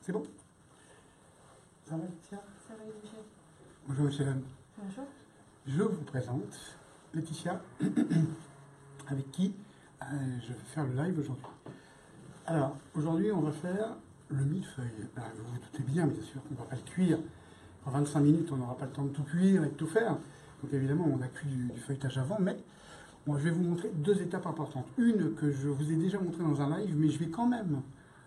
C'est bon? Ça va, Laetitia? Ça va, Michel. Bonjour, Michel. Bonjour. Je vous présente Laetitia, avec qui je vais faire le live aujourd'hui. Alors, aujourd'hui, on va faire le millefeuille. Ben, vous vous doutez bien sûr, qu'on ne va pas le cuire. En 25 minutes, on n'aura pas le temps de tout cuire et de tout faire. Donc évidemment, on a cuit du feuilletage avant, mais moi, je vais vous montrer deux étapes importantes. Une que je vous ai déjà montrée dans un live, mais je vais quand même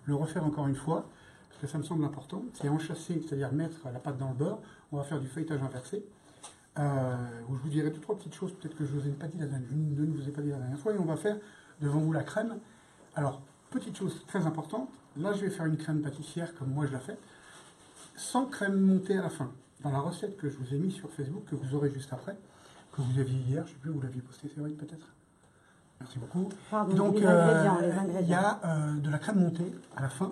le refaire encore une fois, parce que ça me semble important. C'est enchâsser, c'est-à-dire mettre la pâte dans le beurre. On va faire du feuilletage inversé. Où je vous dirai deux, trois petites choses, peut-être que je ne vous ai pas dit la dernière, je ne vous ai pas dit la dernière fois, et on va faire devant vous la crème. Alors, petite chose très importante, là je vais faire une crème pâtissière comme moi je la fais, sans crème montée à la fin. Dans la recette que je vous ai mise sur Facebook, que vous aurez juste après, que vous aviez hier, je ne sais plus, vous l'aviez posté, c'est vrai peut-être. Merci beaucoup. Pardon, donc, les ingrédients. il y a de la crème montée à la fin,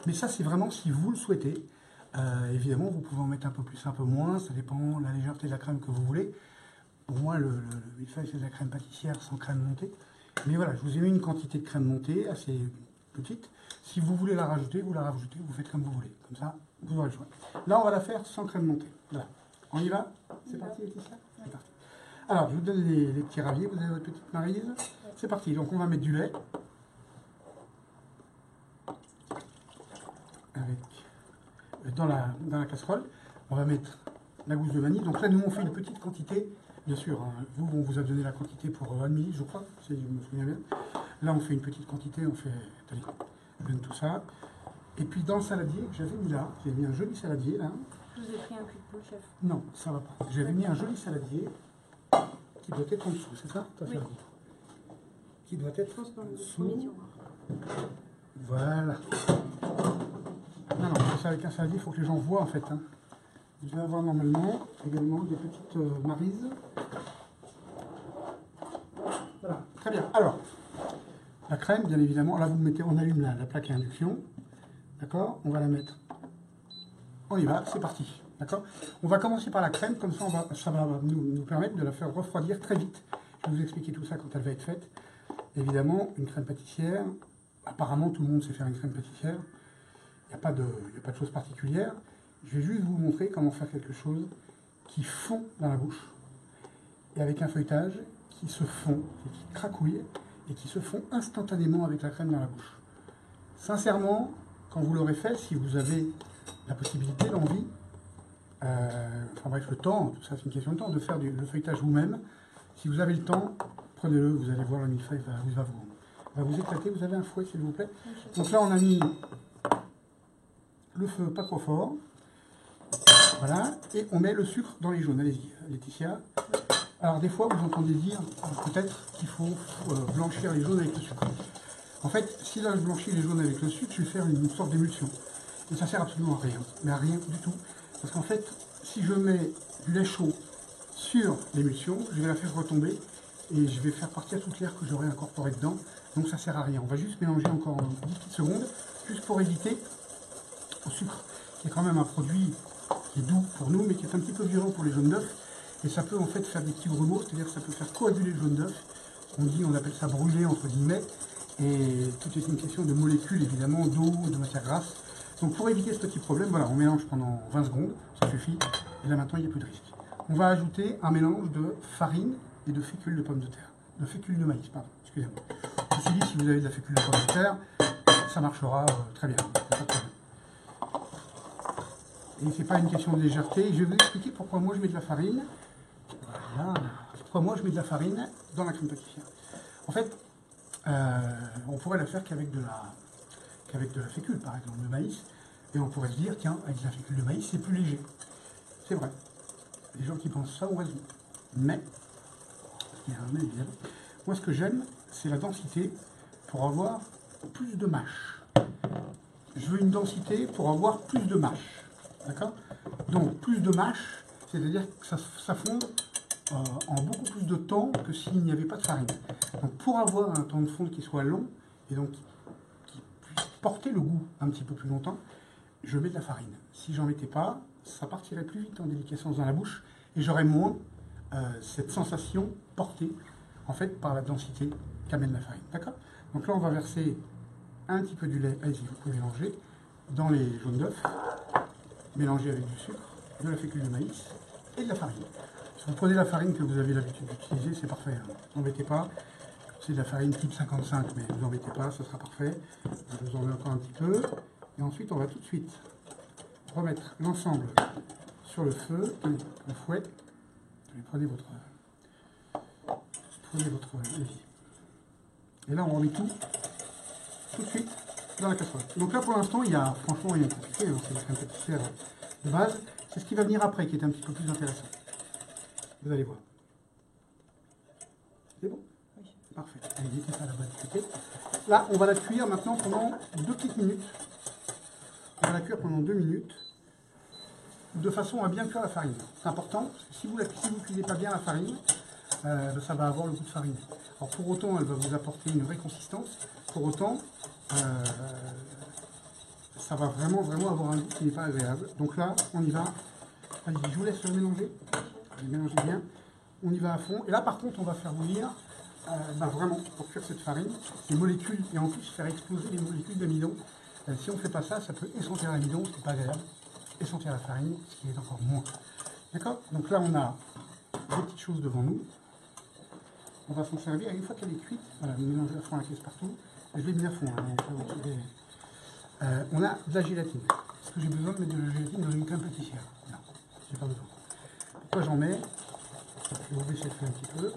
mais ça c'est vraiment si vous le souhaitez. Évidemment, vous pouvez en mettre un peu plus, un peu moins, ça dépend de la légèreté de la crème que vous voulez. Pour moi, le millefeuille, c'est de la crème pâtissière sans crème montée. Mais voilà, je vous ai mis une quantité de crème montée, assez petite. Si vous voulez la rajouter, vous la rajoutez, vous faites comme vous voulez. Comme ça, vous aurez le choix. Là, on va la faire sans crème montée. Voilà. On y va? C'est parti, Laetitia? C'est parti. Alors, je vous donne les petits raviers. Vous avez votre petite Maryse? C'est parti. Donc, on va mettre du lait. Avec... Dans la casserole, on va mettre la gousse de vanille. Donc là, nous, on fait une petite quantité. Bien sûr, hein, vous, on vous a donné la quantité pour 1,5, je crois, si je me souviens bien. Là, on fait une petite quantité, on fait... Attendez, je donne tout ça. Et puis, dans le saladier que j'avais mis là, j'ai mis un joli saladier, là. Je vous ai pris un cul de peau, chef. Non, ça va pas. J'avais mis un joli saladier qui doit être en dessous, c'est ça? Oui. Qui doit être en dessous. Voilà. Non, c'est avec un saladier, il faut que les gens voient, en fait. Hein. Vous allez avoir normalement également des petites marises. Voilà, très bien. Alors, la crème, bien évidemment, là vous mettez, on allume la plaque à induction. D'accord? On va la mettre. On y va, c'est parti. D'accord? On va commencer par la crème, comme ça, ça va nous permettre de la faire refroidir très vite. Je vais vous expliquer tout ça quand elle va être faite. Évidemment, une crème pâtissière, apparemment tout le monde sait faire une crème pâtissière. Il n'y a pas de chose particulière. Je vais juste vous montrer comment faire quelque chose qui fond dans la bouche et avec un feuilletage qui se fond, qui cracouille et qui se fond instantanément avec la crème dans la bouche. Sincèrement, quand vous l'aurez fait, si vous avez la possibilité, l'envie, enfin bref, le temps, tout ça c'est une question de temps, de faire le feuilletage vous-même. Si vous avez le temps, prenez-le, vous allez voir le millefeuille va vous éclater. Vous avez un fouet s'il vous plaît. Donc là on a mis le feu pas trop fort. Voilà, et on met le sucre dans les jaunes. Allez-y, Laetitia. Alors des fois, vous entendez dire peut-être qu'il faut blanchir les jaunes avec le sucre. En fait, si là je blanchis les jaunes avec le sucre, je vais faire une sorte d'émulsion. Et ça sert absolument à rien, mais à rien du tout. Parce qu'en fait, si je mets du lait chaud sur l'émulsion, je vais la faire retomber et je vais faire partir toute l'air que j'aurais incorporé dedans. Donc ça sert à rien. On va juste mélanger encore 10 petites secondes, juste pour éviter au sucre, qui est quand même un produit qui est doux pour nous, mais qui est un petit peu violent pour les jaunes d'œufs. Et ça peut en fait faire des petits grumeaux, c'est-à-dire que ça peut faire coaguler le jaune d'œuf. On appelle ça brûler entre guillemets. Et tout est une question de molécules, évidemment, d'eau, de matière grasse. Donc pour éviter ce petit problème, voilà, on mélange pendant 20 secondes, ça suffit. Et là maintenant, il n'y a plus de risque. On va ajouter un mélange de farine et de fécule de pommes de terre. De fécule de maïs, pardon, excusez-moi. Ceci dit, si vous avez de la fécule de pommes de terre, ça marchera très bien. Pas de problème. Et c'est pas une question de légèreté. Je vais vous expliquer pourquoi moi je mets de la farine. Voilà. Pourquoi moi je mets de la farine dans la crème pâtissière. En fait, on pourrait la faire qu'avec de la fécule, par exemple, de maïs. Et on pourrait se dire, tiens, avec de la fécule de maïs, c'est plus léger. C'est vrai. Les gens qui pensent ça ont raison. Mais, il y a un mais évidemment. Moi, ce que j'aime, c'est la densité pour avoir plus de mâche. Je veux une densité pour avoir plus de mâche. D'accord? Donc, plus de mâche, c'est-à-dire que ça fonde en beaucoup plus de temps que s'il n'y avait pas de farine. Donc, pour avoir un temps de fonte qui soit long, et donc qui puisse porter le goût un petit peu plus longtemps, je mets de la farine. Si j'en mettais pas, ça partirait plus vite en déliquescence dans la bouche, et j'aurais moins cette sensation portée, en fait, par la densité qu'amène la farine. D'accord? Donc là, on va verser un petit peu du lait. Allez-y, vous pouvez mélanger. dans les jaunes d'œufs, mélangés avec du sucre, de la fécule de maïs et de la farine. Si vous prenez la farine que vous avez l'habitude d'utiliser, c'est parfait. Ne vous embêtez pas. C'est de la farine type 55, mais ne vous embêtez pas, ça sera parfait. Je vous en mets encore un petit peu. Et ensuite, on va tout de suite remettre l'ensemble sur le feu. Tenez, on fouette. Prenez votre évier. Et là, on remet tout de suite dans la casserole. Donc là, pour l'instant, il y a franchement rien de compliqué. Hein, c'est un pâtissière de base. C'est ce qui va venir après qui est un petit peu plus intéressant. Vous allez voir. C'est bon? Oui. Parfait. Allez, mettez ça là-bas de côté. Là, on va la cuire maintenant pendant 2 petites minutes. On va la cuire pendant 2 minutes. De façon à bien cuire la farine. C'est important, parce que si vous ne cuisez pas bien la farine, ça va avoir le goût de farine. Alors pour autant, elle va vous apporter une vraie consistance. Pour autant, ça va vraiment avoir un goût qui n'est pas agréable. Donc là, on y va. Allez, je vous laisse le mélanger. Allez, mélangez bien. On y va à fond. Et là, par contre, on va faire bouillir, vraiment, pour cuire cette farine, les molécules, et en plus faire exploser les molécules d'amidon. Si on ne fait pas ça, ça peut essentir l'amidon, ce n'est pas agréable. Et sentir la farine, ce qui est encore moins. D'accord? Donc là, on a des petites choses devant nous. On va s'en servir. Et une fois qu'elle est cuite, voilà, mélangez à fond la caisse partout. Je l'ai mis à fond. On a de la gélatine. Est-ce que j'ai besoin de mettre de la gélatine dans une crème pâtissière? Non, j'ai pas besoin. Pourquoi j'en mets? Je vais vous baisser le feu un petit peu.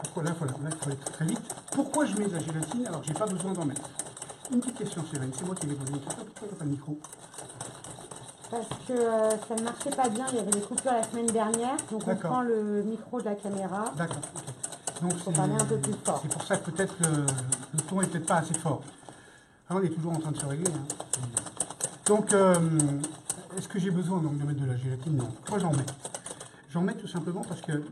Pourquoi là, voilà, il faut aller très vite. Pourquoi je mets de la gélatine alors que j'ai pas besoin d'en mettre? Une petite question, Séverine. C'est moi qui vais poser une question. Pourquoi il n'y a pas de micro? Parce que ça ne marchait pas bien, il y avait des coupures la semaine dernière, donc on prend le micro de la caméra. D'accord, ok. Donc il faut parler un peu plus fort. C'est pour ça que peut-être le ton est peut-être pas assez fort. Alors, on est toujours en train de se régler. Hein. Donc, est-ce que j'ai besoin donc, de mettre de la gélatine? Non. Pourquoi j'en mets? J'en mets tout simplement parce que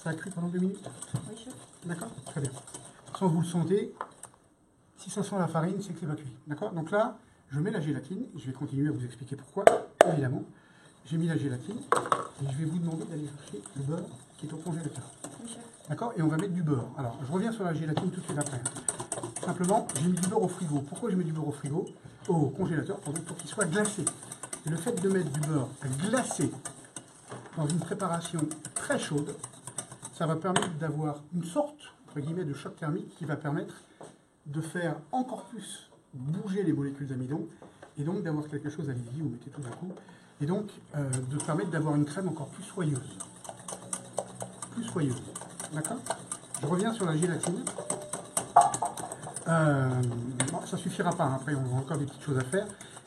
ça a cuit pendant 2 minutes. Oui, chef. D'accord? Très bien. De toute façon, vous le sentez. Si ça sent la farine, c'est que c'est pas cuit. D'accord? Donc là, je mets la gélatine, et je vais continuer à vous expliquer pourquoi, évidemment. J'ai mis la gélatine, et je vais vous demander d'aller chercher le beurre qui est au congélateur. D'accord? Et on va mettre du beurre. Alors, je reviens sur la gélatine tout de suite après. Simplement, j'ai mis du beurre au frigo. Pourquoi je mets du beurre au frigo? Au congélateur, pour qu'il soit glacé. Et le fait de mettre du beurre glacé dans une préparation très chaude, ça va permettre d'avoir une sorte, entre guillemets, de choc thermique qui va permettre de faire encore plus bouger les molécules d'amidon, et donc d'avoir quelque chose, allez-y, vous mettez tout d'un coup, et donc de permettre d'avoir une crème encore plus soyeuse. Plus soyeuse. D'accord? Je reviens sur la gélatine. Bon, ça suffira pas, hein. Après on a encore des petites choses à faire,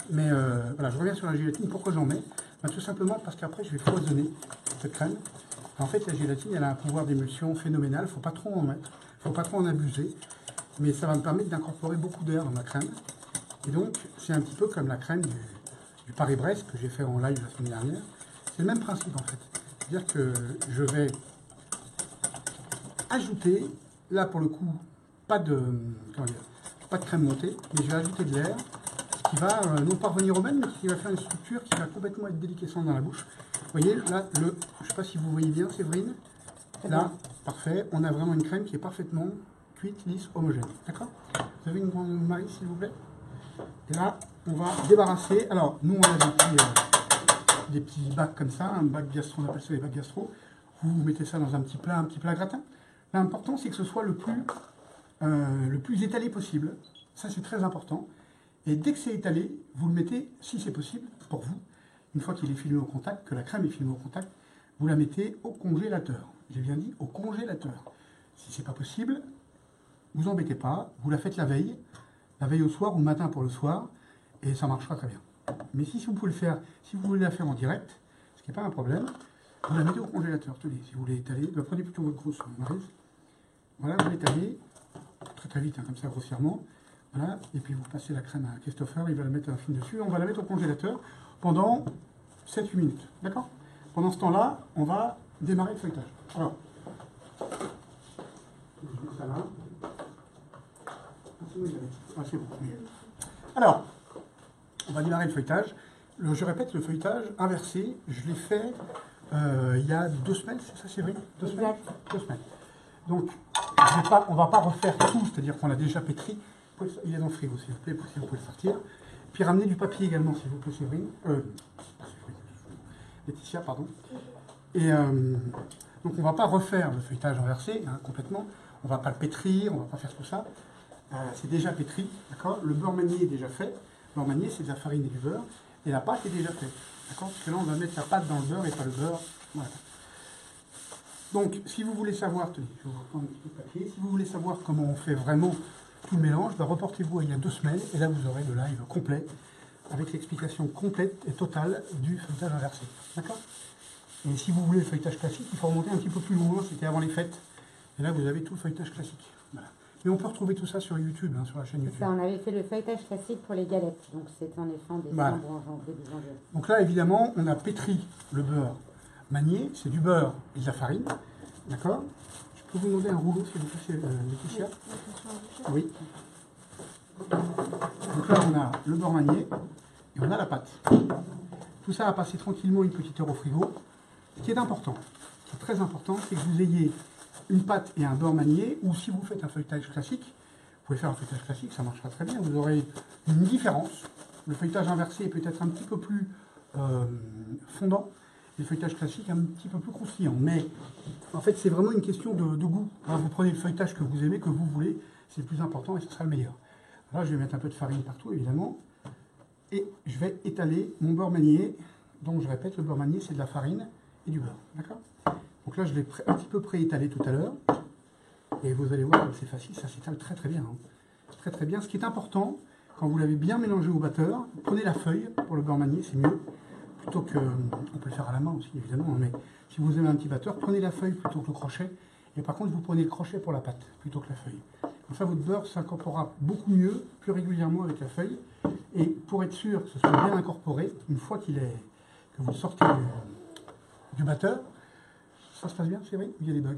mais voilà, je reviens sur la gélatine. Pourquoi j'en mets? Tout simplement parce qu'après je vais foisonner cette crème. En fait, la gélatine, elle a un pouvoir d'émulsion phénoménal, il ne faut pas trop en mettre, il ne faut pas trop en abuser. Mais ça va me permettre d'incorporer beaucoup d'air dans ma crème. Et donc, c'est un petit peu comme la crème du Paris-Brest que j'ai fait en live la semaine dernière. C'est le même principe en fait. C'est-à-dire que je vais ajouter, là pour le coup, pas de crème montée, mais je vais ajouter de l'air, ce qui va non pas revenir au même, mais qui va faire une structure qui va complètement être déliquescente dans la bouche. Vous voyez, là, je ne sais pas si vous voyez bien, Séverine. Là, parfait, on a vraiment une crème qui est parfaitement cuite, lisse, homogène. D'accord? Vous avez une grande Marie, s'il vous plaît? Et là, on va débarrasser. Alors, nous, on a des petits bacs comme ça, un bac gastro, on appelle ça les bacs gastro. Vous mettez ça dans un petit plat gratin. L'important, c'est que ce soit le plus étalé possible. Ça, c'est très important. Et dès que c'est étalé, vous le mettez, si c'est possible, pour vous, une fois qu'il est filmé au contact, que la crème est filmée au contact, vous la mettez au congélateur. J'ai bien dit au congélateur. Si c'est pas possible, vous embêtez pas, vous la faites la veille au soir ou le matin pour le soir, et ça marchera très bien. Mais si vous pouvez le faire, si vous voulez la faire en direct, ce qui n'est pas un problème, vous la mettez au congélateur. Tenez, si vous voulez étaler, prenez plutôt votre grosse maryse. Voilà, vous l'étalez très vite, hein, comme ça, grossièrement. Voilà, et puis vous passez la crème à Christopher, il va la mettre un film dessus, on va la mettre au congélateur pendant 7-8 minutes. D'accord? Pendant ce temps-là, on va démarrer le feuilletage. Alors, je mets ça là. Ah, c'est bon. Alors, on va démarrer le feuilletage. Je répète, le feuilletage inversé, je l'ai fait il y a 2 semaines, c'est ça, c'est vrai? 2 semaines? 2 semaines. Donc, on ne va pas refaire tout, c'est-à-dire qu'on l'a déjà pétri. Il est dans le frigo, s'il vous plaît, si vous pouvez le sortir. Puis ramenez du papier également, s'il vous plaît, Séverine. Laetitia, pardon. Et donc on ne va pas refaire le feuilletage inversé, hein, complètement. On ne va pas le pétrir, on ne va pas faire tout ça. C'est déjà pétri, d'accord. Le beurre manié est déjà fait. Le beurre manié, c'est de la farine et du beurre. Et la pâte est déjà faite, d'accord. Parce que là, on va mettre la pâte dans le beurre et pas le beurre. Voilà. Donc, si vous voulez savoir, tenez, je vais vous reprendre un petit peu de papier. Si vous voulez savoir comment on fait vraiment tout le mélange, ben reportez-vous à il y a 2 semaines. Et là, vous aurez le live complet, avec l'explication complète et totale du feuilletage inversé, d'accord. Et si vous voulez le feuilletage classique, il faut remonter un petit peu plus loin, c'était avant les fêtes. Et là, vous avez tout le feuilletage classique. Voilà. Mais on peut retrouver tout ça sur YouTube, hein, sur la chaîne YouTube. Ça, on avait fait le feuilletage classique pour les galettes, donc c'était en effet en décembre ou en début janvier. Donc là, évidemment, on a pétri le beurre manié, c'est du beurre et de la farine, d'accord. Je peux vous demander un rouleau, s'il vous plaît, Laetitia? Oui. Donc là, on a le beurre manié et on a la pâte. Tout ça va passer tranquillement une petite heure au frigo. Ce qui est important, ce qui est très important, c'est que vous ayez une pâte et un beurre manié, ou si vous faites un feuilletage classique, vous pouvez faire un feuilletage classique, ça marchera très bien, vous aurez une différence. Le feuilletage inversé est peut-être un petit peu plus fondant, et le feuilletage classique un petit peu plus croustillant. Mais en fait, c'est vraiment une question de goût. Alors, vous prenez le feuilletage que vous aimez, que vous voulez, c'est le plus important et ce sera le meilleur. Là, je vais mettre un peu de farine partout, évidemment, et je vais étaler mon beurre manié. Donc, je répète, le beurre manié, c'est de la farine et du beurre, d'accord. Donc là, je l'ai un petit peu préétalé tout à l'heure. Et vous allez voir, c'est facile, ça s'étale très très bien. Hein. Très très bien. Ce qui est important, quand vous l'avez bien mélangé au batteur, prenez la feuille pour le beurre manié, c'est mieux. Plutôt que, on peut le faire à la main aussi, évidemment. Mais si vous avez un petit batteur, prenez la feuille plutôt que le crochet. Et par contre, vous prenez le crochet pour la pâte, plutôt que la feuille. Comme ça, votre beurre s'incorporera beaucoup mieux, plus régulièrement avec la feuille. Et pour être sûr que ce soit bien incorporé, une fois que vous le sortez du batteur, ça se passe bien, c'est vrai? Il y a des bugs.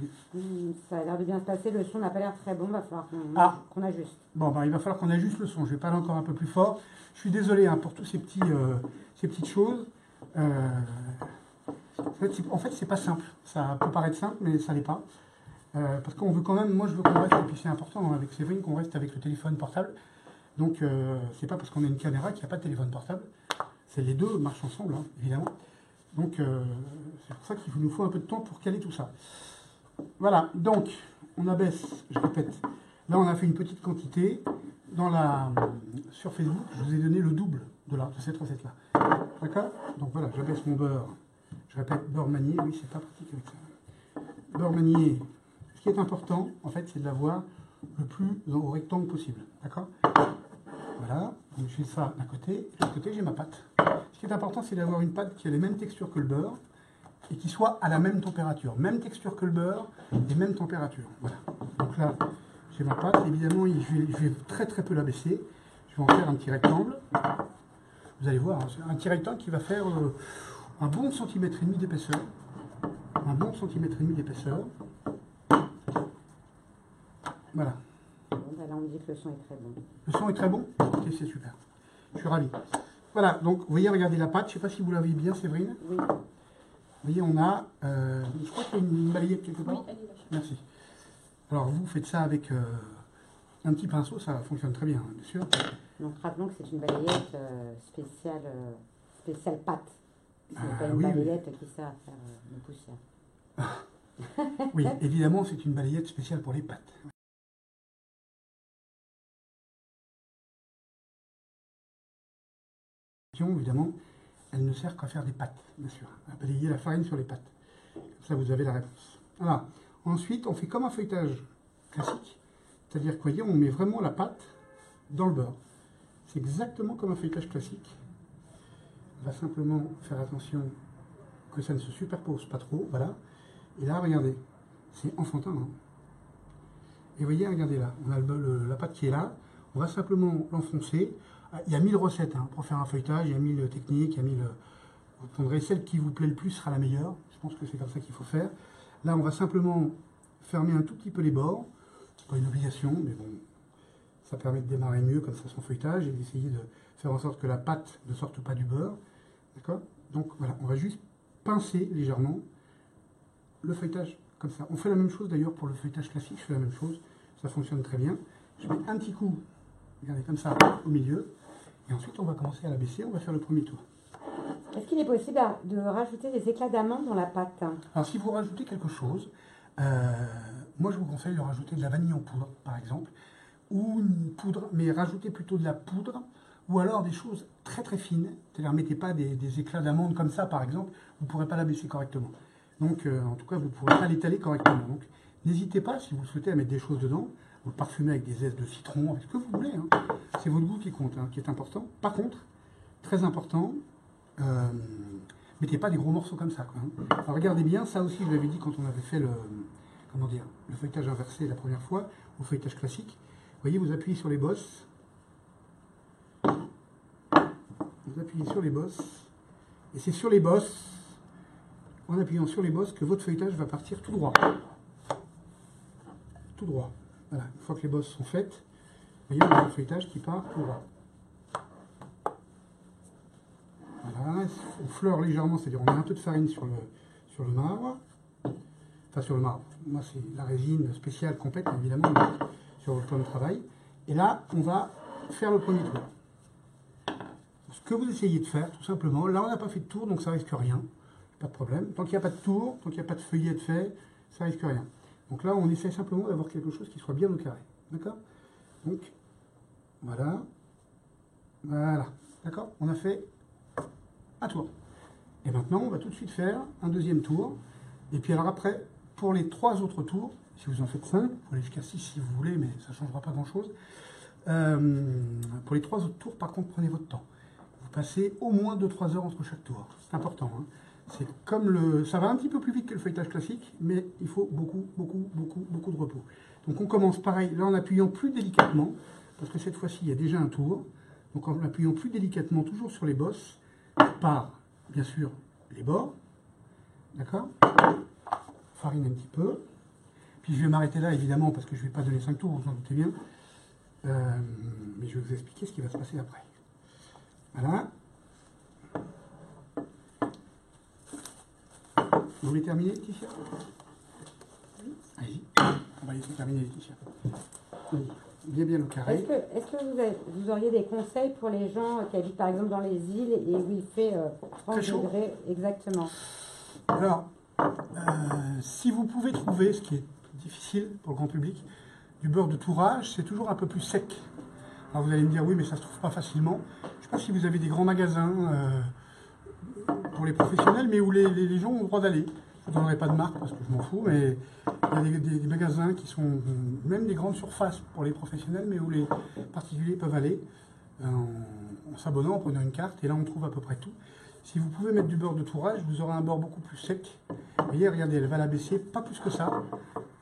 Ça a l'air de bien se passer, le son n'a pas l'air très bon, il va falloir qu'on ajuste. Bon, ben, il va falloir qu'on ajuste le son, je vais parler encore un peu plus fort. Je suis désolé hein, pour toutes ces petites choses. En fait, c'est pas simple. Ça peut paraître simple, mais ça l'est pas. Parce qu'on veut quand même, moi je veux qu'on reste, et puis c'est important hein, avec Séverine, qu'on reste avec le téléphone portable. Donc, c'est pas parce qu'on a une caméra qu'il n'y a pas de téléphone portable. C'est les deux marchent ensemble, hein, évidemment. Donc, c'est pour ça qu'il nous faut un peu de temps pour caler tout ça. Voilà, donc, on abaisse, je répète, là on a fait une petite quantité. Sur Facebook, je vous ai donné le double de cette recette-là. D'accord? Donc voilà, j'abaisse mon beurre. Je répète, beurre manié, oui, c'est pas pratique avec ça. Beurre manié, ce qui est important, en fait, c'est de l'avoir le plus au rectangle possible. D'accord? Voilà, donc j'ai ça d'un côté, et de l'autre côté j'ai ma pâte. Ce qui est important, c'est d'avoir une pâte qui a les mêmes textures que le beurre et qui soit à la même température. Même texture que le beurre et même température. Voilà. Donc là, j'ai ma pâte. Évidemment, je vais très très peu la baisser. Je vais en faire un petit rectangle. Vous allez voir, c'est un petit rectangle qui va faire un bon centimètre et demi d'épaisseur. Un bon centimètre et demi d'épaisseur. Voilà. Là, on dit que le son est très bon. Le son est très bon? Ok, c'est super. Je suis ravi. Voilà, donc vous voyez, regardez la pâte. Je ne sais pas si vous la voyez bien, Séverine. Oui. Vous voyez, on a, je crois qu'il y a une balayette quelque part. Oui, elle est là. Merci. Alors, vous faites ça avec un petit pinceau, ça fonctionne très bien, bien sûr. Donc, rappelons que c'est une balayette spéciale pâte. Ce n'est pas une Oui, balayette qui sert à faire une poussière. Oui, évidemment, c'est une balayette spéciale pour les pâtes. Évidemment, elle ne sert qu'à faire des pâtes, bien sûr, à balayer la farine sur les pâtes. Comme ça, vous avez la réponse. Voilà. Ensuite, on fait comme un feuilletage classique, c'est-à-dire que, voyez, on met vraiment la pâte dans le beurre. C'est exactement comme un feuilletage classique. On va simplement faire attention que ça ne se superpose pas trop, voilà. Et là, regardez, c'est enfantin. Hein. Et voyez, regardez là, on a la pâte qui est là, on va simplement l'enfoncer. Il y a 1000 recettes hein, pour faire un feuilletage, il y a 1000 techniques, il y a 1000... Vous prendrez celle qui vous plaît le plus, sera la meilleure. Je pense que c'est comme ça qu'il faut faire. Là, on va simplement fermer un tout petit peu les bords. C'est pas une obligation, mais bon, ça permet de démarrer mieux comme ça son feuilletage et d'essayer de faire en sorte que la pâte ne sorte pas du beurre. D'accord? Donc voilà, on va juste pincer légèrement le feuilletage comme ça. On fait la même chose d'ailleurs pour le feuilletage classique, je fais la même chose. Ça fonctionne très bien. Je mets un petit coup, regardez comme ça, au milieu. Et ensuite, on va commencer à la baisser, on va faire le premier tour. Est-ce qu'il est possible de rajouter des éclats d'amande dans la pâte? Alors, si vous rajoutez quelque chose, moi, je vous conseille de rajouter de la vanille en poudre, par exemple, ou une poudre, mais rajoutez plutôt de la poudre, ou alors des choses très très fines. C'est-à-dire, mettez pas des éclats d'amande comme ça, par exemple, vous ne pourrez pas la baisser correctement. Donc, en tout cas, vous ne pourrez pas l'étaler correctement. Donc, n'hésitez pas, si vous souhaitez, à mettre des choses dedans. Vous parfumez avec des zestes de citron, avec ce que vous voulez. Hein. C'est votre goût qui compte, hein, qui est important. Par contre, très important, mettez pas des gros morceaux comme ça. Quoi, hein. Alors, regardez bien, ça aussi, je l'avais dit quand on avait fait le feuilletage inversé la première fois, ou le feuilletage classique. Vous voyez, vous appuyez sur les bosses. Vous appuyez sur les bosses. Et c'est sur les bosses, en appuyant sur les bosses, que votre feuilletage va partir tout droit. Tout droit. Voilà, une fois que les bosses sont faites, vous voyez, on a le feuilletage qui part tout droit. Voilà, on fleure légèrement, c'est-à-dire on met un peu de farine sur le marbre. Enfin, sur le marbre. Moi, c'est la résine spéciale complète, évidemment, sur votre plan de travail. Et là, on va faire le premier tour. Ce que vous essayez de faire, tout simplement, là, on n'a pas fait de tour, donc ça risque rien. Pas de problème. Tant qu'il n'y a pas de tour, tant qu'il n'y a pas de feuillet de fait, ça risque rien. Donc là, on essaie simplement d'avoir quelque chose qui soit bien au carré. D'accord? Donc, voilà. Voilà. D'accord? On a fait un tour. Et maintenant, on va tout de suite faire un deuxième tour. Et puis alors après, pour les 3 autres tours, si vous en faites 5, vous pouvez aller jusqu'à 6 si vous voulez, mais ça ne changera pas grand-chose. Pour les 3 autres tours, par contre, prenez votre temps. Vous passez au moins 2-3 heures entre chaque tour. C'est important. Hein. C'est comme ça va un petit peu plus vite que le feuilletage classique, mais il faut beaucoup de repos. Donc on commence pareil, là en appuyant plus délicatement, parce que cette fois-ci il y a déjà un tour. Donc en appuyant plus délicatement, toujours sur les bosses, par bien sûr les bords, d'accord? Farine un petit peu. Puis je vais m'arrêter là évidemment parce que je ne vais pas donner 5 tours, vous en doutez bien. Mais je vais vous expliquer ce qui va se passer après. Voilà. Vous voulez terminer, Laetitia? Oui. Allez-y, on va laisser terminer, Laetitia. Oui. Bien au carré. Est-ce que vous auriez des conseils pour les gens qui habitent par exemple dans les îles et où il fait 30 degrés exactement? Alors, si vous pouvez trouver, ce qui est difficile pour le grand public, du beurre de tourage, c'est toujours un peu plus sec. Alors vous allez me dire, oui, mais ça ne se trouve pas facilement. Je ne sais pas si vous avez des grands magasins pour les professionnels, mais où les gens ont le droit d'aller. Je ne donnerai pas de marque parce que je m'en fous, mais il y a des magasins qui sont même des grandes surfaces pour les professionnels, mais où les particuliers peuvent aller en s'abonnant, en prenant une carte, et là on trouve à peu près tout. Si vous pouvez mettre du beurre de tourage, vous aurez un beurre beaucoup plus sec. Vous voyez, regardez, elle va la baisser, pas plus que ça.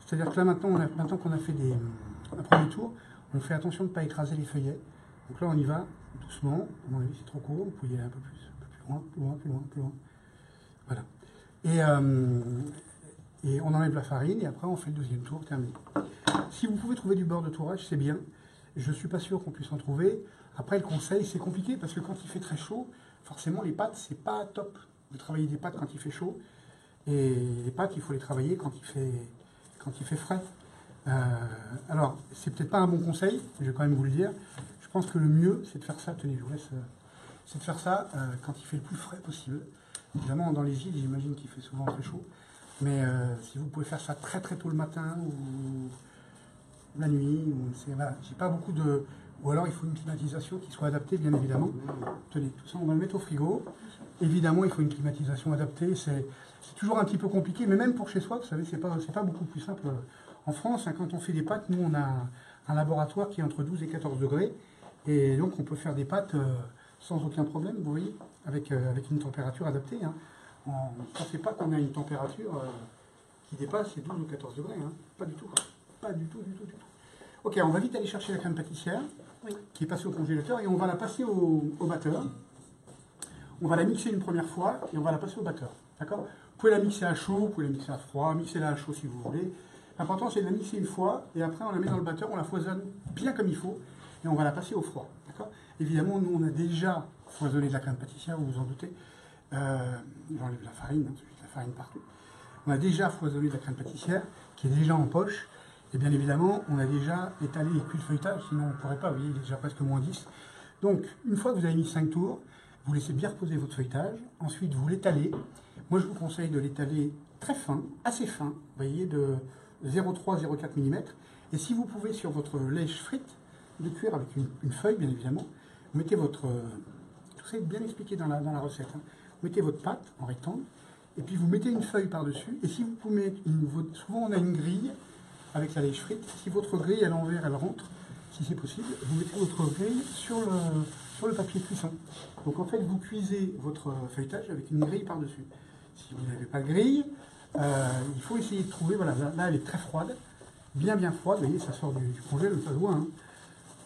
C'est-à-dire que là maintenant qu'on a fait un premier tour, on fait attention de ne pas écraser les feuillets. Donc là on y va doucement, à mon avis c'est trop court, vous pouvez y aller un peu plus loin, plus loin. Voilà. Et on enlève la farine et après on fait le deuxième tour, terminé. Si vous pouvez trouver du beurre de tourage, c'est bien. Je ne suis pas sûr qu'on puisse en trouver. Après le conseil, c'est compliqué parce que quand il fait très chaud, forcément les pâtes, c'est pas top de travailler des pâtes quand il fait chaud. Et les pâtes, il faut les travailler quand il fait frais. Alors, c'est peut-être pas un bon conseil, mais je vais quand même vous le dire. Je pense que le mieux, c'est de faire ça, tenez, je vous laisse, c'est de faire ça quand il fait le plus frais possible. Évidemment, dans les îles, j'imagine qu'il fait souvent très chaud. Mais si vous pouvez faire ça très très tôt le matin ou la nuit, voilà, j'ai pas beaucoup de... Ou alors il faut une climatisation qui soit adaptée, bien évidemment. Tenez, tout ça, on va le mettre au frigo. Évidemment, il faut une climatisation adaptée. C'est toujours un petit peu compliqué, mais même pour chez soi, vous savez, c'est pas beaucoup plus simple. En France, hein, quand on fait des pâtes, nous, on a un laboratoire qui est entre 12 et 14 degrés. Et donc, on peut faire des pâtes sans aucun problème, vous voyez, avec une température adaptée. Hein. Ne pensez pas qu'on a une température qui dépasse les 12 ou 14 degrés. Hein. Pas du tout. Pas du tout. Ok, on va vite aller chercher la crème pâtissière, qui est passée au congélateur, et on va la passer au batteur. On va la mixer une première fois, et on va la passer au batteur. D'accord? Vous pouvez la mixer à chaud, vous pouvez la mixer à froid, mixez-la à chaud si vous voulez. L'important, c'est de la mixer une fois, et après, on la met dans le batteur, on la foisonne bien comme il faut, et on va la passer au froid. D'accord? Évidemment, nous, on a déjà foisonné de la crème pâtissière, vous vous en doutez. J'enlève la farine, la farine partout. On a déjà foisonné de la crème pâtissière, qui est déjà en poche. Et bien évidemment, on a déjà étalé et cuit le feuilletage, sinon on ne pourrait pas, vous voyez, il est déjà presque moins 10. Donc, une fois que vous avez mis 5 tours, vous laissez bien reposer votre feuilletage. Ensuite, vous l'étalez. Moi, je vous conseille de l'étaler très fin, assez fin, vous voyez, de 0,3-0,4 mm. Et si vous pouvez, sur votre lèche frite de cuir avec une feuille, bien évidemment, vous mettez votre... tout ça est bien expliqué dans la recette. Hein. Vous mettez votre pâte en rectangle, et puis vous mettez une feuille par-dessus. Et si vous pouvez mettre souvent on a une grille avec la lèche frite. Si votre grille à l'envers, elle rentre, si c'est possible, vous mettez votre grille sur le papier cuisson. Donc en fait, vous cuisez votre feuilletage avec une grille par-dessus. Si vous n'avez pas de grille, il faut essayer de trouver, voilà, là elle est très froide, bien froide, vous voyez, ça sort du congèle, ça se voit. Hein.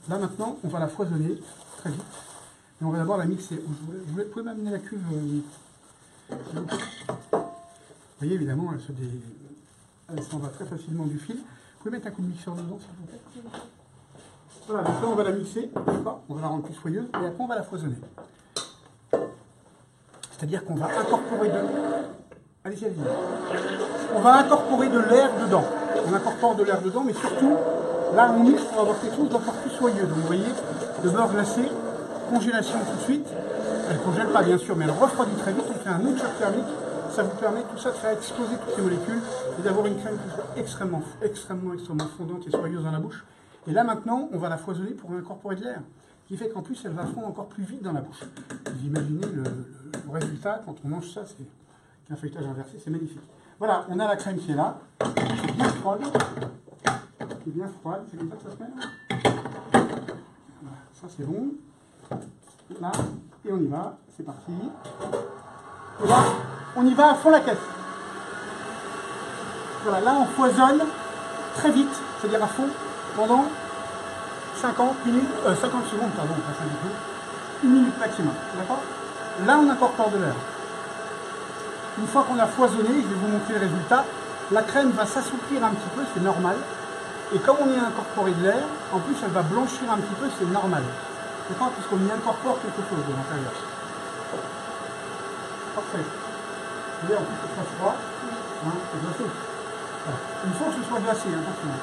Là maintenant, on va la foisonner très vite. Et on va d'abord la mixer. Vous pouvez m'amener la cuve vous voyez, évidemment, elle s'en va très facilement du fil. Vous pouvez mettre un coup de mixeur dedans, s'il vous plaît. Voilà, donc là on va la mixer, on va la rendre plus soyeuse, et après on va la foisonner. C'est-à-dire qu'on va incorporer allez-y. On va incorporer de l'air dedans. On incorpore de l'air dedans, mais surtout, là on mixe pour avoir quelque chose d'encore plus soyeux. Donc vous voyez, le beurre glacé, congélation tout de suite. Elle ne congèle pas bien sûr, mais elle refroidit très vite. On fait un autre choc thermique. Ça vous permet tout ça de faire exploser toutes ces molécules et d'avoir une crème qui soit extrêmement fondante et soyeuse dans la bouche. Et là maintenant, on va la foisonner pour incorporer de l'air. Ce qui fait qu'en plus, elle va fondre encore plus vite dans la bouche. Vous imaginez le résultat quand on mange ça, c'est qu'un feuilletage inversé, c'est magnifique. Voilà, on a la crème qui est là, qui est bien froide. C'est comme ça que ça se met. Voilà, ça c'est bon. Là, et on y va, c'est parti. Et là, on y va à fond la caisse. Voilà, là on foisonne très vite, c'est-à-dire à fond, pendant 50 secondes, pardon, pas 5 minutes, 1 minute maximum, d'accord? Là on incorpore de l'air. Une fois qu'on a foisonné, je vais vous montrer le résultat, la crème va s'assouplir un petit peu, c'est normal. Et comme on y a incorporé de l'air, en plus elle va blanchir un petit peu, c'est normal. D'accord? Puisqu'on y incorpore quelque chose de l'intérieur. Parfait. Vous voyez, en plus c'est très froid, hein, c'est glacé. Voilà. Il faut que ce soit glacé, attention.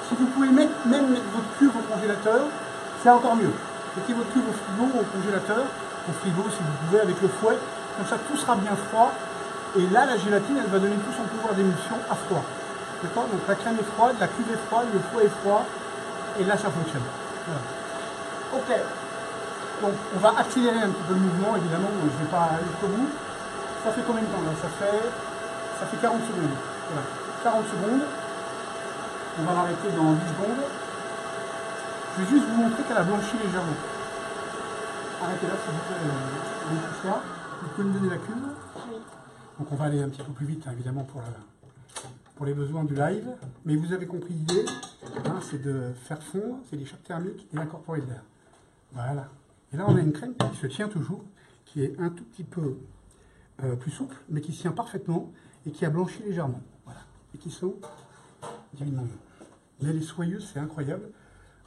Si vous pouvez même mettre votre cuve au congélateur, c'est encore mieux. Mettez votre cuve au frigo ou au congélateur, au frigo si vous pouvez avec le fouet, comme ça tout sera bien froid. Et là, la gélatine, elle va donner tout son pouvoir d'émulsion à froid. D'accord? Donc la crème est froide, la cuve est froide, le fouet est froid, et là ça fonctionne. Voilà. Ok. Donc on va accélérer un petit peu le mouvement, évidemment, je ne vais pas aller jusqu'au bout. Ça fait combien de temps là? Ça fait 40 secondes. Voilà. 40 secondes. On va l'arrêter dans 10 secondes. Je vais juste vous montrer qu'elle a blanchi légèrement. Arrêtez là, s'il vous plaît, vous pouvez me donner la cuve? Oui. Donc on va aller un petit peu plus vite, hein, évidemment, pour les besoins du live. Mais vous avez compris l'idée, hein, c'est de faire fondre, c'est des chocs thermiques et incorporer de l'air. Voilà. Et là, on a une crème qui se tient toujours, qui est un tout petit peu plus souple, mais qui se tient parfaitement et qui a blanchi légèrement. Voilà. Et qui sont divinement. Mais elle est soyeuse, c'est incroyable.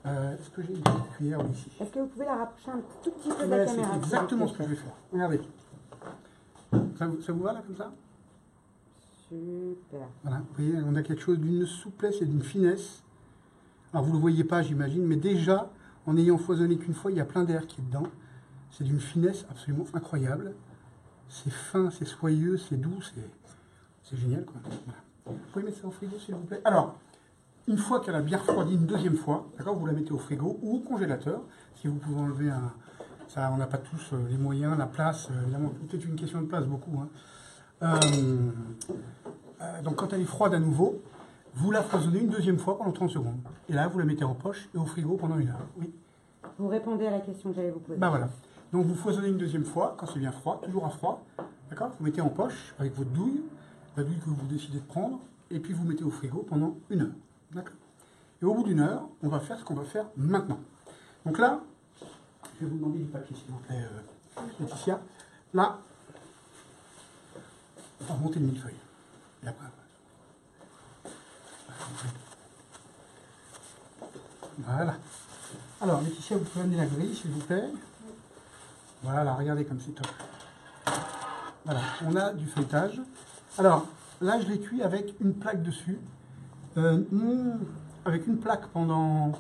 Est-ce que j'ai une petite cuillère ici? Est-ce que vous pouvez la rapprocher un tout petit peu de la caméra? C'est exactement ce que je vais faire. Regardez. Ça vous va là comme ça? Super. Voilà, vous voyez, on a quelque chose d'une souplesse et d'une finesse. Alors vous ne le voyez pas, j'imagine, mais déjà, en ayant foisonné qu'une fois, il y a plein d'air qui est dedans. C'est d'une finesse absolument incroyable. C'est fin, c'est soyeux, c'est doux, c'est génial, quoi. Voilà. Vous pouvez mettre ça au frigo, s'il vous plaît? Alors, une fois qu'elle a bien refroidi une deuxième fois, d'accord, vous la mettez au frigo ou au congélateur, si vous pouvez enlever un... Ça, on n'a pas tous les moyens, la place, évidemment, tout est une question de place, beaucoup. Hein. Donc quand elle est froide à nouveau, vous la foisonnez une deuxième fois pendant 30 secondes. Et là, vous la mettez en poche et au frigo pendant 1 heure. Oui. Vous répondez à la question que j'allais vous poser. Ben voilà. Donc vous foisonnez une deuxième fois, quand c'est bien froid, toujours à froid. D'accord? Vous mettez en poche avec votre douille, la douille que vous décidez de prendre, et puis vous mettez au frigo pendant 1 heure. D'accord? Et au bout d'1 heure, on va faire ce qu'on va faire maintenant. Donc là, je vais vous demander du papier, s'il vous plaît, Laetitia. Là, on va remonter le millefeuille. Et après, voilà. Alors, Laetitia, vous pouvez amener la grille, s'il vous plaît. Voilà, regardez comme c'est top. Voilà, on a du feuilletage. Alors, là, je l'ai cuit avec une plaque dessus. Avec une plaque pendant...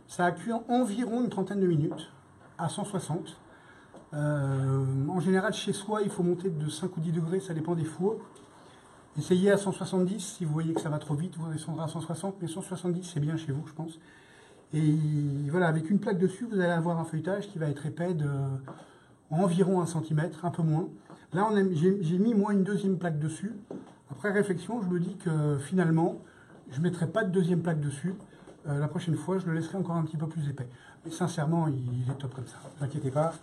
Ça a cuit environ une trentaine de minutes. à 160. En général, chez soi, il faut monter de 5 ou 10 degrés, ça dépend des fours. Essayez à 170, si vous voyez que ça va trop vite, vous descendrez à 160, mais 170 c'est bien chez vous, je pense. Et voilà, avec une plaque dessus, vous allez avoir un feuilletage qui va être épais de environ 1 cm, un peu moins. Là, j'ai mis moi une deuxième plaque dessus. Après réflexion, je me dis que finalement, je ne mettrai pas de deuxième plaque dessus. La prochaine fois, je le laisserai encore un petit peu plus épais. Mais sincèrement, il est top comme ça. Ne vous inquiétez pas.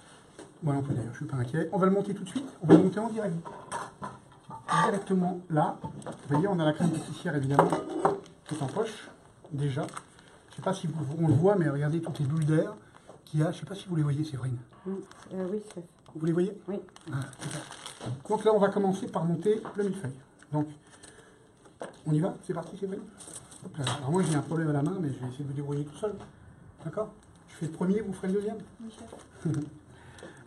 Moi non plus d'ailleurs, je ne suis pas inquiet. On va le monter tout de suite. On va le monter en direct. Directement là. Vous voyez, on a la crème pâtissière évidemment qui est en poche déjà. Je ne sais pas si on le voit, mais regardez toutes les bulles d'air qu'il y a. Je ne sais pas si vous les voyez, Séverine. Oui, chef. Vous les voyez? Oui. Voilà, donc là, on va commencer par monter le millefeuille. Donc, on y va? C'est parti, Séverine? Alors moi, j'ai un problème à la main, mais je vais essayer de me débrouiller tout seul. D'accord? Je fais le premier, vous ferez le deuxième? Oui, chef.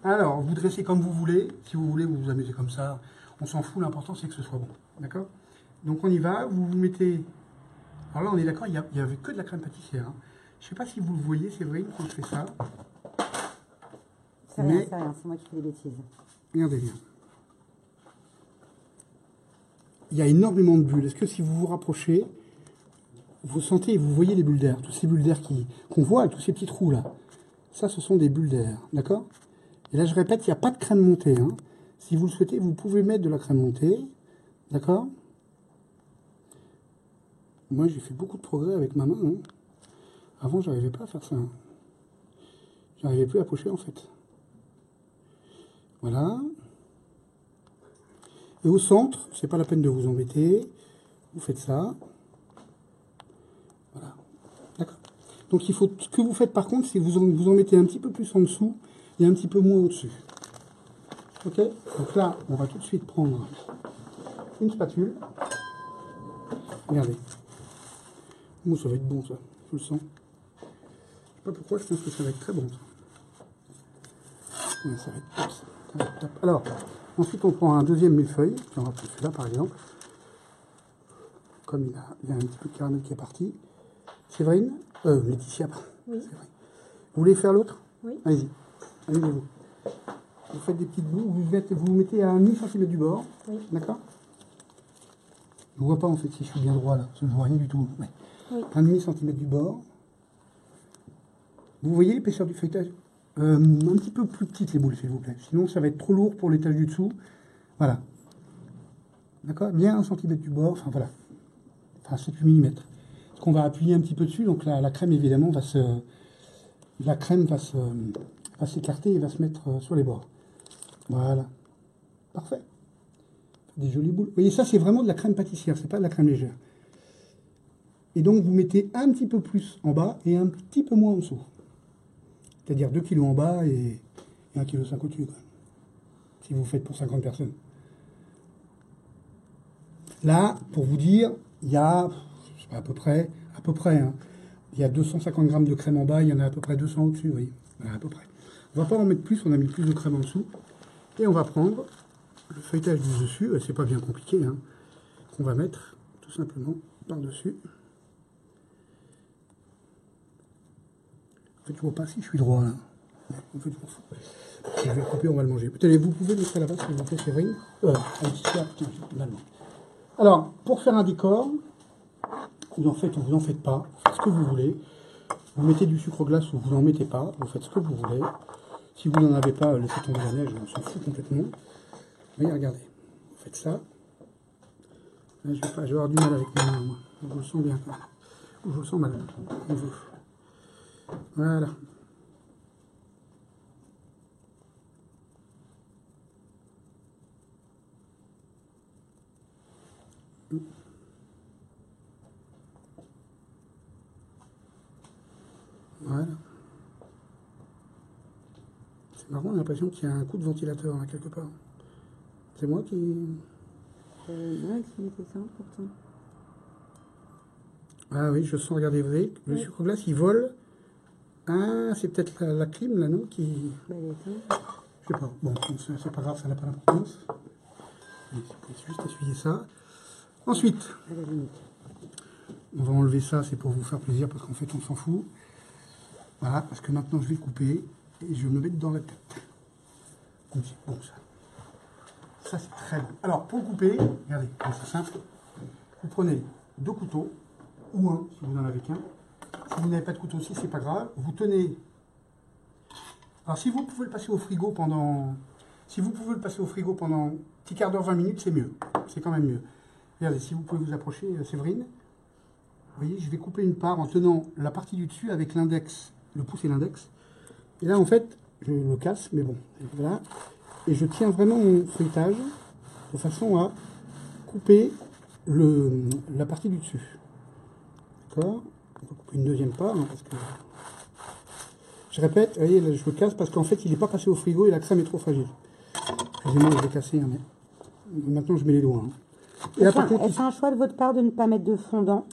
Alors, vous dressez comme vous voulez. Si vous voulez, vous vous amusez comme ça. On s'en fout, l'important c'est que ce soit bon. D'accord? Donc on y va, vous vous mettez... Alors là, on est d'accord, il n'y avait que de la crème pâtissière. Hein. Je ne sais pas si vous le voyez, c'est vrai, quand je fais ça. C'est rien, c'est moi qui fais des bêtises. Regardez bien. Il y a énormément de bulles. Est-ce que si vous vous rapprochez, vous sentez et vous voyez les bulles d'air, toutes ces bulles d'air qu'on voit, tous ces petits trous là. Ça, ce sont des bulles d'air, d'accord? Et là, je répète, il n'y a pas de crème montée. Hein. Si vous le souhaitez, vous pouvez mettre de la crème montée, d'accord? Moi, j'ai fait beaucoup de progrès avec ma main. Hein. Avant, je n'arrivais pas à faire ça. Hein. Je n'arrivais plus à pocher, en fait. Voilà. Et au centre, c'est pas la peine de vous embêter. Vous faites ça. Voilà. D'accord. Donc, il faut, ce que vous faites, par contre, c'est vous en mettez un petit peu plus en dessous et un petit peu moins au-dessus. Ok? Donc là, on va tout de suite prendre une spatule. Regardez. Ouh, ça va être bon, ça. Je le sens. Je sais pas pourquoi, je pense que ça va être très bon, ça. Ouais, ça va être top, ça. Ça va être top. Alors, ensuite, on prend un deuxième millefeuille. On va prendre celui-là, par exemple. Comme il y a un petit peu de caramel qui est parti. Séverine? Laetitia, oui. Séverine. Vous voulez faire l'autre? Oui. Allez-y. Allez-vous. Vous faites des petites bouts, vous mettez à 1 cm du bord, oui. D'accord? Je ne vois pas en fait si je suis bien droit là, parce que je ne vois rien du tout. Ouais. Oui. 1 cm du bord. Vous voyez l'épaisseur du feuilletage? Un petit peu plus petite les boules s'il vous plaît, sinon ça va être trop lourd pour l'étage du dessous. Voilà. D'accord? Bien 1 cm du bord, enfin voilà. Enfin 7-8 mm. Parce qu'on va appuyer un petit peu dessus, donc la crème évidemment va s'écarter et va se mettre sur les bords. Voilà. Parfait. Des jolies boules. Vous voyez, ça, c'est vraiment de la crème pâtissière, c'est pas de la crème légère. Et donc, vous mettez un petit peu plus en bas et un petit peu moins en dessous. C'est-à-dire 2 kg en bas et 1,5 kg au-dessus, quand même. Si vous faites pour 50 personnes. Là, pour vous dire, il y a, je sais pas, à peu près, hein, il y a 250 g de crème en bas, il y en a à peu près 200 au-dessus, vous voyez. Voilà, à peu près. On va pas en mettre plus, on a mis plus de crème en dessous. Et on va prendre le feuilletage du dessus, c'est pas bien compliqué, hein, qu'on va mettre tout simplement par-dessus. En fait, je vois pas si je suis droit là. En fait, je m'en fous. Je vais couper, on va le manger. Tenez, vous pouvez mettre là-bas, s'il vous plaît, Séverine. Alors, pour faire un décor, vous en faites ou vous en faites pas, vous faites ce que vous voulez. Vous mettez du sucre glace ou vous n'en mettez pas, vous faites ce que vous voulez. Si vous n'en avez pas, laissez tomber la neige, on s'en fout complètement. Mais regardez, vous faites ça. Là, je vais avoir du mal avec mes mains, moi. Je le sens bien. Je le sens mal. Voilà. Voilà. C'est marrant, on a l'impression qu'il y a un coup de ventilateur là quelque part. C'est moi qui... Ouais, qui mettait ça pourtant. Ah oui, je sens, regardez, vous voyez, le sucre glace il vole. Ah, c'est peut-être la clim là, non qui... Bah, je sais pas, bon, c'est pas grave, ça n'a pas d'importance. C'est juste essuyer ça. Ensuite, on va enlever ça, c'est pour vous faire plaisir, parce qu'en fait on s'en fout. Voilà, parce que maintenant je vais couper, et je me mets dans la tête. Comme c'est bon ça. Ça c'est très bon. Alors pour le couper, regardez, c'est simple. Vous prenez 2 couteaux, ou un si vous n'en avez qu'un. Si vous n'avez pas de couteau aussi, c'est pas grave. Vous tenez. Alors si vous pouvez le passer au frigo pendant. Si vous pouvez le passer au frigo pendant un petit quart d'heure, 20 minutes, c'est mieux. C'est quand même mieux. Regardez, si vous pouvez vous approcher, Séverine. Vous voyez, je vais couper une part en tenant la partie du dessus avec l'index, le pouce et l'index. Et là, en fait, je le casse, mais bon, voilà. Et je tiens vraiment mon feuilletage de façon à couper la partie du dessus. D'accord? On va couper une deuxième part, hein, parce que... Je répète, vous voyez, là, je le casse parce qu'en fait, il n'est pas passé au frigo et la crème est trop fragile. Excusez-moi, je vais casser, hein, mais maintenant, je mets les doigts. Hein. Et là, par contre, est-ce un choix de votre part de ne pas mettre de fondant?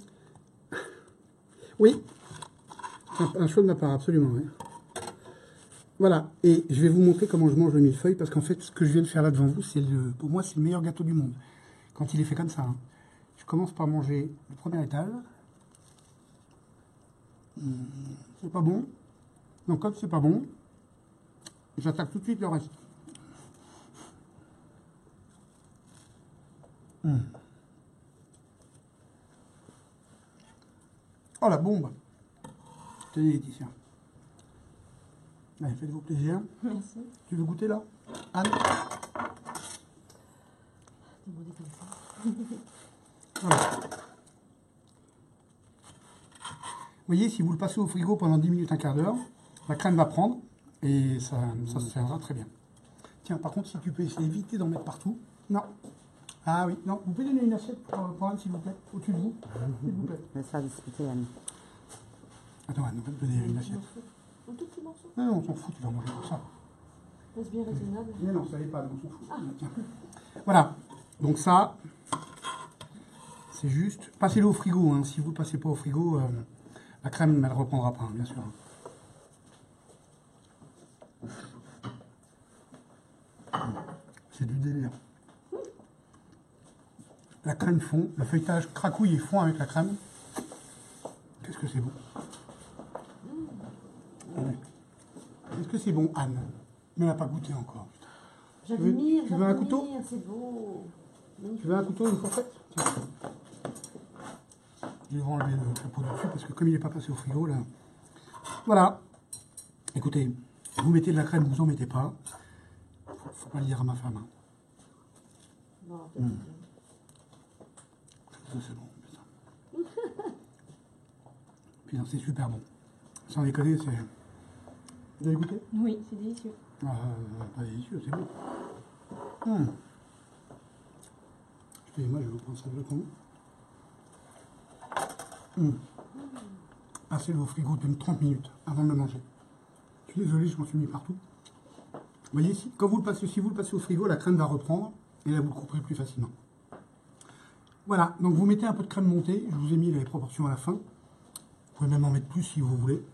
Oui, un choix de ma part, absolument. Oui. Voilà, et je vais vous montrer comment je mange le millefeuille, parce qu'en fait, ce que je viens de faire là devant vous, pour moi, c'est le meilleur gâteau du monde. Quand il est fait comme ça. Hein. Je commence par manger le premier étage. C'est pas bon. Donc comme c'est pas bon, j'attaque tout de suite le reste. Oh la bombe! Tenez Laetitia. Allez, faites-vous plaisir. Merci. Tu veux goûter là, Anne? Voilà. Vous voyez, si vous le passez au frigo pendant 10 minutes, un quart d'heure, la crème va prendre et ça se tiendra très bien. Tiens, par contre, si tu peux essayer d'éviter d'en mettre partout. Non. Ah oui, non. Vous pouvez donner une assiette pour Anne, s'il vous plaît, au-dessus de vous, s'il vous plaît. Je vais faire discuter Anne. Attends, Anne, on va te donner une assiette. Un tout petit morceau. Non, on s'en fout, tu vas manger pour ça. Est-ce bien raisonnable? Mais non, ça n'est pas, on s'en fout. Ah. Tiens. Voilà, donc ça, c'est juste. Passez-le au frigo, hein. Si vous ne passez pas au frigo, la crème, elle ne reprendra pas, hein, bien sûr. C'est du délire. La crème fond, le feuilletage cracouille et fond avec la crème. Qu'est-ce que c'est bon. Est-ce que c'est bon, Anne? Mais elle n'a pas goûté encore. J'admire, tu veux un couteau? c'est beau. Tu veux un couteau, une fourchette? Tiens. Je vais enlever le chapeau dessus parce que comme il n'est pas passé au frigo, là... Voilà. Écoutez, vous mettez de la crème, vous en mettez pas. Faut pas le dire à ma femme. Hein. Non, Ça, c'est bon. Putain, c'est super bon. Sans déconner, c'est... Vous avez goûté? oui, c'est délicieux. Ah, pas délicieux, c'est bon. Excusez-moi, je vais vous prendre ça de l'autre. Passez-le au frigo de 30 minutes avant de le manger. Je suis désolé, je m'en suis mis partout. Vous voyez, si vous le passez au frigo, la crème va reprendre et là vous le couperez plus facilement. Voilà, donc vous mettez un peu de crème montée. Je vous ai mis les proportions à la fin. Vous pouvez même en mettre plus si vous voulez.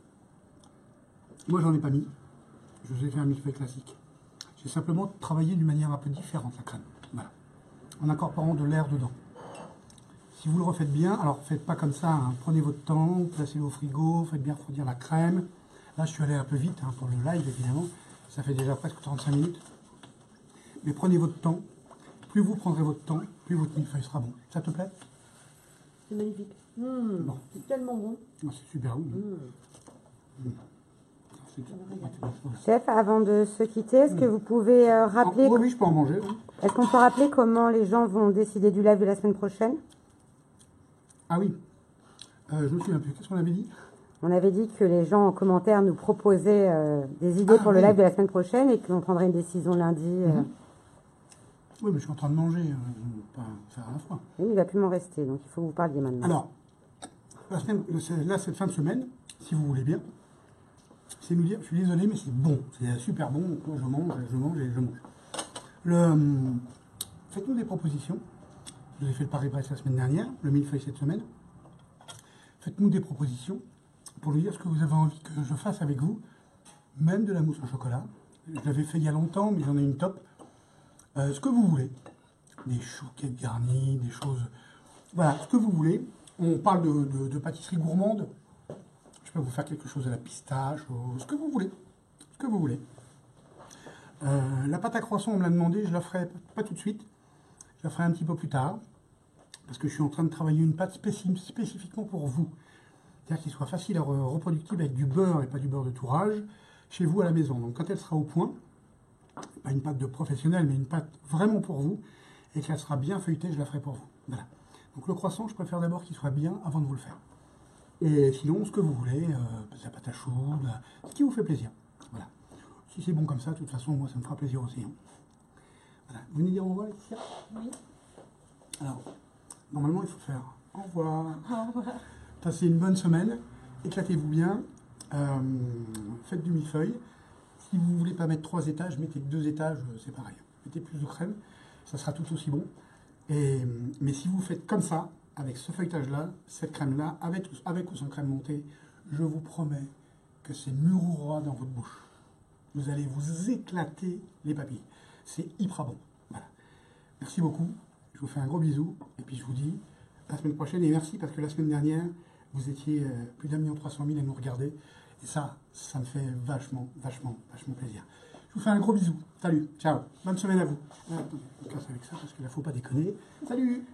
Moi, j'en ai pas mis. Je vous ai fait un millefeuille classique. J'ai simplement travaillé d'une manière un peu différente la crème. Voilà. En incorporant de l'air dedans. Si vous le refaites bien, alors faites pas comme ça, hein. Prenez votre temps, placez-le au frigo, faites bien refroidir la crème. Là, je suis allé un peu vite hein, pour le live, évidemment. Ça fait déjà presque 35 minutes. Mais prenez votre temps. Plus vous prendrez votre temps, plus votre millefeuille sera bon. Ça te plaît? C'est magnifique. Bon. C'est tellement bon. Oh, c'est super bon. Chef, avant de se quitter, est-ce que vous pouvez rappeler... Oui, je peux en manger. Oui. Est-ce qu'on peut rappeler comment les gens vont décider du live de la semaine prochaine? Ah oui. Je me souviens plus. Qu'est-ce qu'on avait dit? On avait dit que les gens en commentaire nous proposaient des idées pour le live de la semaine prochaine et qu'on prendrait une décision lundi. Oui, mais je suis en train de manger, pas faire à la fois. Oui, il va plus m'en rester, donc il faut que vous parliez maintenant. Alors, là, cette fin de semaine, si vous voulez bien, c'est me dire, je suis désolé, mais c'est bon, c'est super bon, donc moi je mange et je mange. Faites-nous des propositions. Je vous ai fait le Paris-Brest la semaine dernière, le millefeuille cette semaine. Faites-nous des propositions pour nous dire ce que vous avez envie que je fasse avec vous, même de la mousse au chocolat. Je l'avais fait il y a longtemps, mais j'en ai une top. Ce que vous voulez. Des chouquettes garnies, des choses... Voilà, ce que vous voulez. On parle de pâtisserie gourmande. Je peux vous faire quelque chose à la pistache, ce que vous voulez. ce que vous voulez. La pâte à croissant, on me l'a demandé, je la ferai pas tout de suite. Je la ferai un petit peu plus tard. Parce que je suis en train de travailler une pâte spécifiquement pour vous. C'est-à-dire qu'il soit facile à reproductible avec du beurre et pas du beurre de tourage chez vous à la maison. Donc quand elle sera au point, pas une pâte de professionnel, mais une pâte vraiment pour vous, et qu'elle sera bien feuilletée, je la ferai pour vous. Voilà. Donc le croissant, je préfère d'abord qu'il soit bien avant de vous le faire. Et sinon, ce que vous voulez, la pâte à choux, ce qui vous fait plaisir. Voilà. Si c'est bon comme ça, de toute façon, moi, ça me fera plaisir aussi. Hein. Voilà. Vous venez dire au revoir, Laetitia? Oui. Alors, normalement, il faut faire au revoir. Au revoir. Passez une bonne semaine, éclatez-vous bien, faites du millefeuille. Si vous ne voulez pas mettre 3 étages, mettez 2 étages, c'est pareil. Mettez plus de crème, ça sera tout aussi bon. Mais si vous faites comme ça, avec ce feuilletage-là, cette crème-là, avec ou sans crème montée, je vous promets que c'est murmurera dans votre bouche. Vous allez vous éclater les papilles. C'est hyper bon. Voilà. Merci beaucoup. Je vous fais un gros bisou. Et puis je vous dis à la semaine prochaine. Et merci parce que la semaine dernière, vous étiez plus d'1,3 million à nous regarder. Et ça me fait vachement plaisir. Je vous fais un gros bisou. Salut. Ciao. Bonne semaine à vous. Attendez, je casse avec ça parce qu'il ne faut pas déconner. Salut.